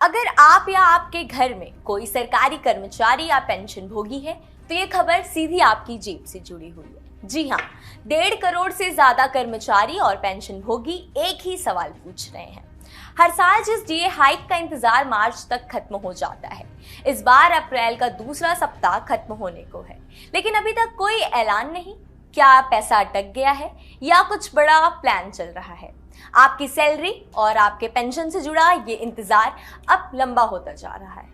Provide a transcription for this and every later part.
अगर आप या आपके घर में कोई सरकारी कर्मचारी या पेंशन भोगी है तो ये खबर सीधी आपकी जेब से जुड़ी हुई है। जी हाँ, 1.5 करोड़ से ज्यादा कर्मचारी और पेंशन भोगी एक ही सवाल पूछ रहे हैं। हर साल जिस डीए हाइक का इंतजार मार्च तक खत्म हो जाता है, इस बार अप्रैल का दूसरा सप्ताह खत्म होने को है, लेकिन अभी तक कोई ऐलान नहीं। क्या पैसा अटक गया है या कुछ बड़ा प्लान चल रहा है? आपकी सैलरी और आपके पेंशन से जुड़ा ये इंतजार अब लंबा होता जा रहा है।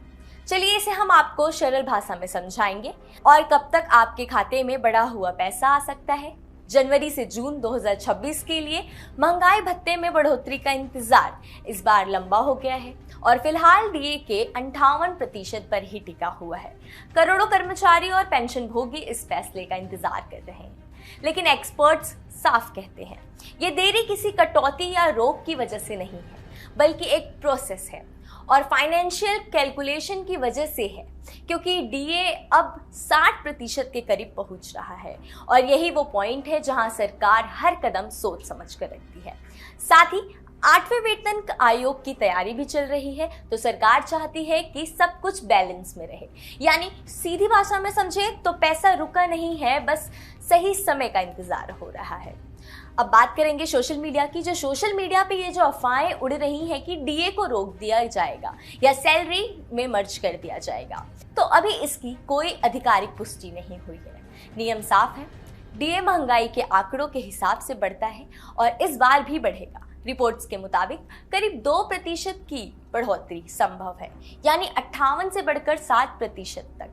चलिए इसे हम आपको सरल भाषा में समझाएंगे। और कब तक आपके खाते में बढ़ा हुआ पैसा आ सकता है? जनवरी से जून 2026 के लिए महंगाई भत्ते में बढ़ोतरी का इंतजार इस बार लंबा हो गया है और फिलहाल डीए के 58% पर ही टिका हुआ है। करोड़ों कर्मचारी और पेंशन भोगी इस फैसले का इंतजार कर रहे हैं, लेकिन एक्सपर्ट्स साफ कहते हैं ये देरी किसी कटौती या रोक की वजह से नहीं है, बल्कि एक प्रोसेस है और फाइनेंशियल कैलकुलेशन की वजह से है, क्योंकि डीए अब 60% के करीब पहुंच रहा है और यही वो पॉइंट है जहां सरकार हर कदम सोच समझ कर रखती है। साथ ही 8वें वेतन आयोग की तैयारी भी चल रही है, तो सरकार चाहती है कि सब कुछ बैलेंस में रहे। यानी सीधी भाषा में समझे तो पैसा रुका नहीं है, बस सही समय का इंतजार हो रहा है। अब बात करेंगे सोशल मीडिया की। जो सोशल मीडिया पे ये जो अफवाहें उड़ रही हैं कि डीए को रोक दिया जाएगा या सैलरी में मर्ज कर दिया जाएगा, तो अभी इसकी कोई आधिकारिक पुष्टि नहीं हुई है। नियम साफ है, डीए महंगाई के आंकड़ों के हिसाब से बढ़ता है और इस बार भी बढ़ेगा। रिपोर्ट्स के मुताबिक करीब 2% की बढ़ोतरी संभव है, यानी 58 से बढ़कर 60% तक।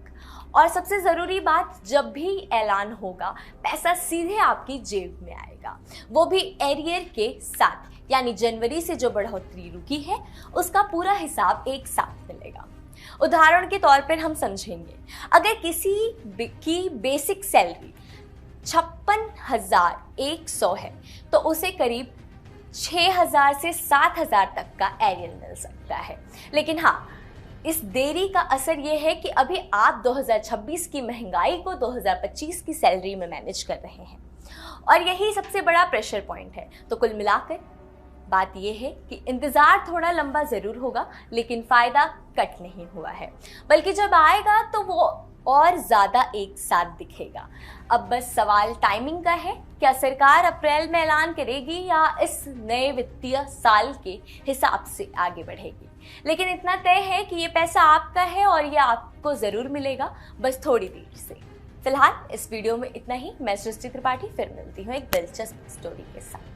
और सबसे जरूरी बात, जब भी ऐलान होगा पैसा सीधे आपकी जेब में आएगा, वो भी एरियर के साथ। यानी जनवरी से जो बढ़ोतरी रुकी है उसका पूरा हिसाब एक साथ मिलेगा। उदाहरण के तौर पर हम समझेंगे, अगर किसी की बेसिक सैलरी 56,100 है तो उसे करीब 6,000 से 7,000 तक का एरियर मिल सकता है। लेकिन हाँ, इस देरी का असर यह है कि अभी आप 2026 की महंगाई को 2025 की सैलरी में मैनेज कर रहे हैं और यही सबसे बड़ा प्रेशर पॉइंट है। तो कुल मिलाकर बात यह है कि इंतजार थोड़ा लंबा जरूर होगा, लेकिन फायदा कट नहीं हुआ है, बल्कि जब आएगा तो वो और ज्यादा एक साथ दिखेगा। अब बस सवाल टाइमिंग का है। क्या सरकार अप्रैल में ऐलान करेगी या इस नए वित्तीय साल के हिसाब से आगे बढ़ेगी? लेकिन इतना तय है कि ये पैसा आपका है और ये आपको जरूर मिलेगा, बस थोड़ी देर से। फिलहाल इस वीडियो में इतना ही। मैं सृष्टि त्रिपाठी फिर मिलती हूँ एक दिलचस्प स्टोरी के साथ।